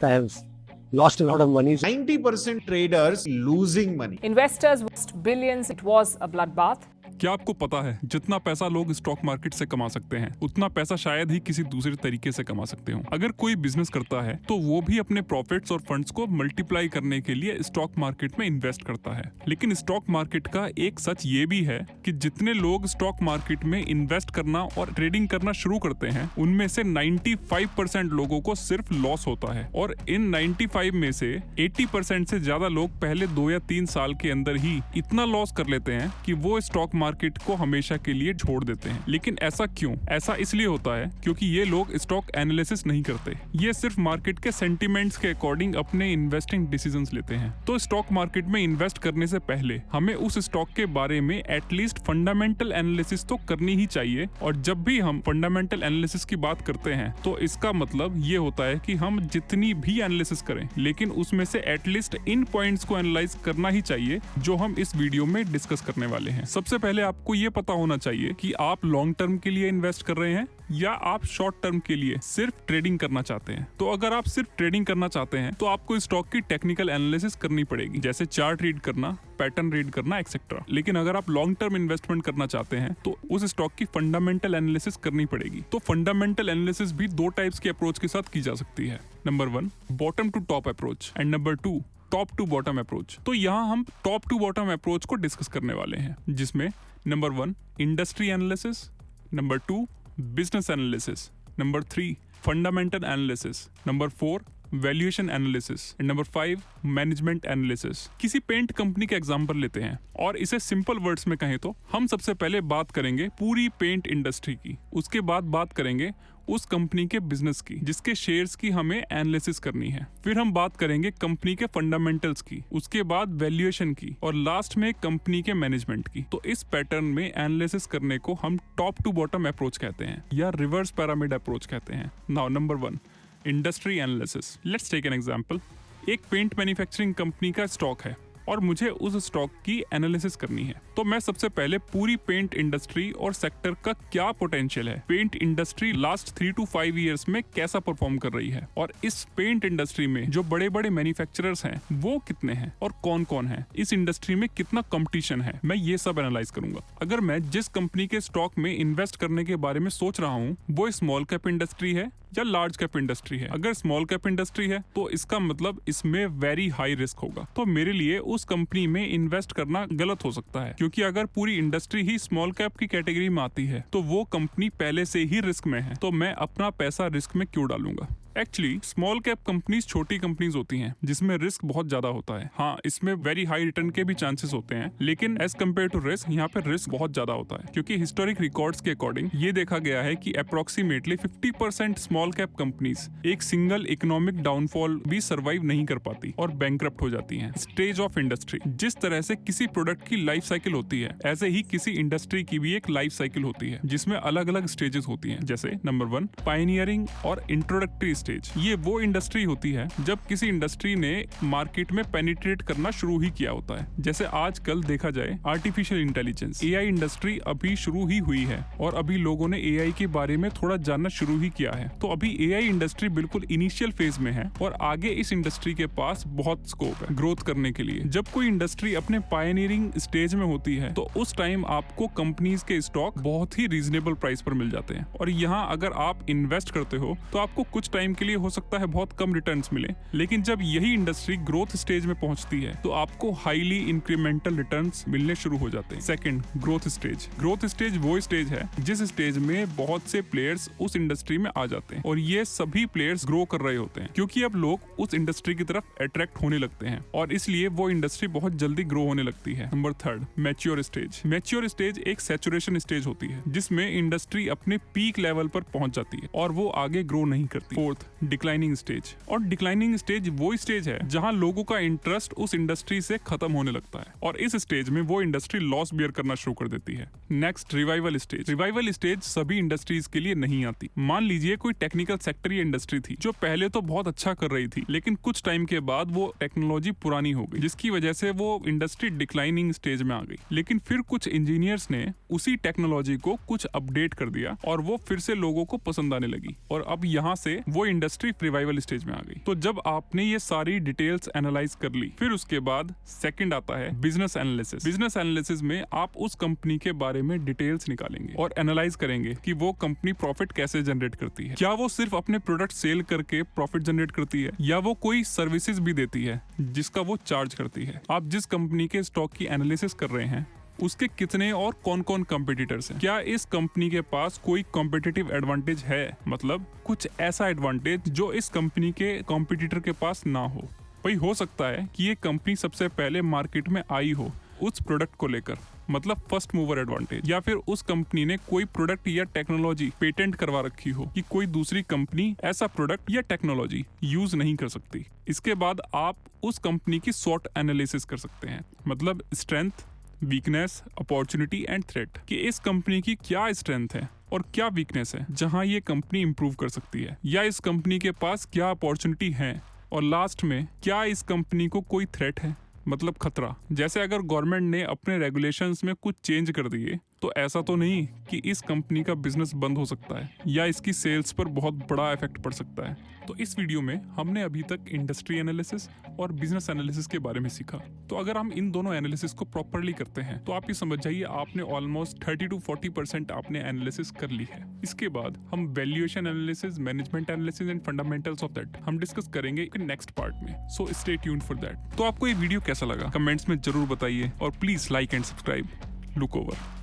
past I have lost a lot of money. 90% traders losing money. Investors lost billions. It was a bloodbath. क्या आपको पता है जितना पैसा लोग स्टॉक मार्केट से कमा सकते हैं उतना पैसा शायद ही किसी दूसरे तरीके से कमा सकते हो। अगर कोई बिजनेस करता है तो वो भी अपने प्रॉफिट्स और फंड्स को मल्टीप्लाई करने के लिए स्टॉक मार्केट में इन्वेस्ट करता है। लेकिन स्टॉक मार्केट का एक सच ये भी है कि जितने लोग स्टॉक मार्केट में इन्वेस्ट करना और ट्रेडिंग करना शुरू करते हैं उनमें से 95% लोगों को सिर्फ लॉस होता है और इन 95 में से 80% से ज्यादा लोग पहले 2 या 3 साल के अंदर ही इतना लॉस कर लेते हैं कि वो स्टॉक मार्केट को हमेशा के लिए छोड़ देते हैं। लेकिन ऐसा क्यों? ऐसा इसलिए होता है क्योंकि ये लोग स्टॉक एनालिसिस नहीं करते, ये सिर्फ मार्केट के सेंटिमेंट्स के अकॉर्डिंग अपने इन्वेस्टिंग डिसीजंस लेते हैं। तो स्टॉक मार्केट में इन्वेस्ट करने से पहले हमें उस स्टॉक के बारे में एटलीस्ट फंडामेंटल एनालिसिस तो करनी ही चाहिए। और जब भी हम फंडामेंटल एनालिसिस की बात करते हैं तो इसका मतलब ये होता है कि हम जितनी भी एनालिसिस करें लेकिन उसमें से एटलीस्ट इन पॉइंट्स को एनालाइज करना ही चाहिए जो हम इस वीडियो में डिस्कस करने वाले हैं। सबसे पहले आपको ये पता होना चाहिए कि आप लॉन्ग टर्म के लिए इन्वेस्ट कर रहे हैं या आप शॉर्ट टर्म के लिए सिर्फ ट्रेडिंग करना चाहते हैं। तो अगर आप सिर्फ ट्रेडिंग करना चाहते हैं तो आपको स्टॉक की टेक्निकल एनालिसिस करनी पड़ेगी, जैसे चार्ट रीड करना, पैटर्न रीड करना एक्सेट्रा। लेकिन अगर आप लॉन्ग टर्म इन्वेस्टमेंट करना चाहते हैं तो उस स्टॉक की फंडामेंटल एनालिसिस करनी पड़ेगी। तो फंडामेंटल एनालिसिस भी 2 टाइप्स के अप्रोच के साथ की जा सकती है। Number 1 bottom to top approach and number 2 top to bottom approach. तो यहाँ हम टॉप टू बॉटम अप्रोच को डिस्कस करने वाले हैं, जिसमें number 1 industry analysis, number 2 business analysis, number 3 fundamental analysis, number 4 valuation analysis and number 5 management analysis. किसी paint company का एग्जांपल लेते हैं और इसे सिंपल वर्ड्स में कहें तो हम सबसे पहले बात करेंगे पूरी पेंट इंडस्ट्री की, उसके बाद बात करेंगे उस कंपनी के बिजनेस की जिसके शेयर्स की हमें एनालिसिस करनी है, फिर हम बात करेंगे कंपनी के फंडामेंटल्स की, उसके बाद वैल्यूएशन की और लास्ट में कंपनी के मैनेजमेंट की। तो इस पैटर्न में एनालिसिस करने को हम टॉप टू बॉटम अप्रोच कहते हैं या रिवर्स पिरामिड अप्रोच कहते हैं। Now number 1 industry analysis. Let's take an example. एक पेंट मैन्युफैक्चरिंग कंपनी का स्टॉक है और मुझे उस स्टॉक की एनालिसिस करनी है। तो मैं सबसे पहले पूरी पेंट इंडस्ट्री और सेक्टर का क्या पोटेंशियल है, paint industry last 3 to 5 years में कैसा परफॉर्म कर रही है और इस पेंट इंडस्ट्री में जो बड़े बड़े मैन्युफैक्चरर्स हैं वो कितने हैं और कौन कौन है, इस इंडस्ट्री में कितना कंपटीशन है, मैं ये सब एनालाइज करूंगा। अगर मैं जिस कंपनी के स्टॉक में इन्वेस्ट करने के बारे में सोच रहा हूँ वो स्मॉल कैप इंडस्ट्री है या लार्ज कैप इंडस्ट्री है, अगर स्मॉल कैप इंडस्ट्री है तो इसका मतलब इसमें वेरी हाई रिस्क होगा, तो मेरे लिए उस कंपनी में इन्वेस्ट करना गलत हो सकता है। क्योंकि अगर पूरी इंडस्ट्री ही स्मॉल कैप की कैटेगरी में आती है तो वो कंपनी पहले से ही रिस्क में है, तो मैं अपना पैसा रिस्क में क्यों डालूंगा। एक्चुअली स्मॉल कैप कंपनीज छोटी कंपनीज होती हैं जिसमें रिस्क बहुत ज्यादा होता है। हाँ, इसमें वेरी हाई रिटर्न के भी चांसेस होते हैं लेकिन एज कम्पेयर टू रिस्क यहाँ पे रिस्क बहुत ज्यादा होता है, क्योंकि हिस्टोरिक रिकॉर्ड्स के अकॉर्डिंग ये देखा गया है कि अप्रोक्सीमेटली 50% स्मॉल कैप कंपनीज एक सिंगल इकोनॉमिक डाउनफॉल भी सर्वाइव नहीं कर पाती और बैंकरप्ट हो जाती हैं। स्टेज ऑफ इंडस्ट्री, जिस तरह से किसी प्रोडक्ट की लाइफ साइकिल होती है ऐसे ही किसी इंडस्ट्री की भी एक लाइफ साइकिल होती है जिसमें अलग अलग स्टेजेस होती हैं। जैसे नंबर 1 पायनियरिंग और इंट्रोडक्टरी स्टेज। ये वो इंडस्ट्री होती है जब किसी इंडस्ट्री ने मार्केट में पेनिट्रेट करना शुरू ही किया होता है। जैसे आजकल देखा जाए आर्टिफिशियल इंटेलिजेंस, एआई इंडस्ट्री अभी शुरू ही हुई है और अभी लोगों ने एआई के बारे में थोड़ा जानना शुरू ही किया है। तो अभी एआई इंडस्ट्री बिल्कुल इनिशियल फेज में है और आगे इस इंडस्ट्री के पास बहुत स्कोप है ग्रोथ करने के लिए। जब कोई इंडस्ट्री अपने पायनियरिंग स्टेज में होती है तो उस टाइम आपको कंपनीज के स्टॉक बहुत ही रीजनेबल प्राइस पर मिल जाते हैं और यहाँ अगर आप इन्वेस्ट करते हो तो आपको कुछ टाइम के लिए हो सकता है बहुत कम रिटर्न्स मिले, लेकिन जब यही इंडस्ट्री ग्रोथ स्टेज में पहुंचती है तो आपको हाईली इंक्रीमेंटल रिटर्न्स मिलने शुरू हो जाते हैं। Second, growth stage. Growth stage वो स्टेज है जिस स्टेज में बहुत से प्लेयर्स उस इंडस्ट्री में आ जाते हैं और ये सभी प्लेयर्स ग्रो कर रहे होते हैं क्योंकि अब लोग उस इंडस्ट्री की तरफ अट्रैक्ट होने लगते हैं और इसलिए वो इंडस्ट्री बहुत जल्दी ग्रो होने लगती है। Number 3 mature stage. Mature stage एक सैचुरेशन स्टेज होती है जिसमें इंडस्ट्री अपने पीक लेवल पर पहुंच जाती है और वो आगे ग्रो नहीं करती। Fourth, declining stage. और डिक्लाइनिंग स्टेज वो स्टेज है जहां लोगों का इंटरेस्ट उस इंडस्ट्री से खत्म होने लगता है और इस स्टेज में वो इंडस्ट्री लॉस बियर करना शुरू कर देती है। Next, revival stage. Revival stage सभी इंडस्ट्रीज के लिए नहीं आती। मान लीजिए कोई टेक्निकल सेक्टर या इंडस्ट्री थी जो पहले तो बहुत अच्छा कर रही थी लेकिन कुछ टाइम के बाद वो टेक्नोलॉजी पुरानी हो गई जिसकी वजह से वो इंडस्ट्री डिक्लाइनिंग स्टेज में आ गई। लेकिन फिर कुछ इंजीनियर्स ने उसी टेक्नोलॉजी को कुछ अपडेट कर दिया और वो फिर से लोगों को पसंद आने लगी और अब यहाँ से वो इंडस्ट्री रिवाइवल स्टेज में आ गई। तो जब आपने ये सारी डिटेल्स एनालाइज कर ली, फिर उसके बाद सेकंड आता है बिजनेस एनालिसिस। बिजनेस एनालिसिस में आप उस कंपनी के बारे में डिटेल्स निकालेंगे और एनालाइज करेंगे कि वो कंपनी प्रॉफिट कैसे जनरेट करती है। क्या वो सिर्फ अपने प्रोडक्ट सेल करके प्रॉफिट जनरेट करती है, या वो कोई सर्विसेज भी देती है जिसका वो चार्ज करती है। आप जिस कंपनी के स्टॉक की एनालिसिस कर रहे हैं उसके कितने और कौन कौन कॉम्पिटिटर्स हैं, क्या इस कंपनी के पास कोई कॉम्पिटिटिव एडवांटेज है, मतलब कुछ ऐसा एडवांटेज जो इस कंपनी के कॉम्पिटिटर के पास ना हो। भाई हो सकता है कि ये कंपनी सबसे पहले मार्केट में आई हो उस प्रोडक्ट को लेकर, मतलब फर्स्ट मूवर एडवांटेज, या फिर उस कंपनी ने कोई प्रोडक्ट या टेक्नोलॉजी पेटेंट करवा रखी हो कि कोई दूसरी कंपनी ऐसा प्रोडक्ट या टेक्नोलॉजी यूज नहीं कर सकती। इसके बाद आप उस कंपनी की स्वॉट एनालिसिस कर सकते हैं, मतलब strength, weakness, opportunity and threat, कि इस कंपनी की क्या स्ट्रेंथ है और क्या वीकनेस है जहां ये कंपनी इंप्रूव कर सकती है, या इस कंपनी के पास क्या अपॉर्चुनिटी है, और लास्ट में क्या इस कंपनी को कोई थ्रेट है, मतलब खतरा। जैसे अगर गवर्नमेंट ने अपने रेगुलेशंस में कुछ चेंज कर दिए तो ऐसा तो नहीं कि इस कंपनी का बिजनेस बंद हो सकता है या इसकी सेल्स पर बहुत बड़ा इफेक्ट पड़ सकता है। तो इस वीडियो में हमने अभी तक इंडस्ट्री एनालिसिस और बिजनेस एनालिसिस के बारे में सीखा। तो अगर हम इन दोनों एनालिसिस को प्रॉपरली करते हैं तो आप ये समझ जाइए आपने ऑलमोस्ट 30 to 40% आपने एनालिसिस कर ली है। इसके बाद हम valuation analysis, management analysis and fundamentals of that हम डिस्कस करेंगे नेक्स्ट पार्ट में। So stay tuned for that. तो आपको ये वीडियो कैसा लगा कमेंट्स में जरूर बताइए, और please like and subscribe. Look over.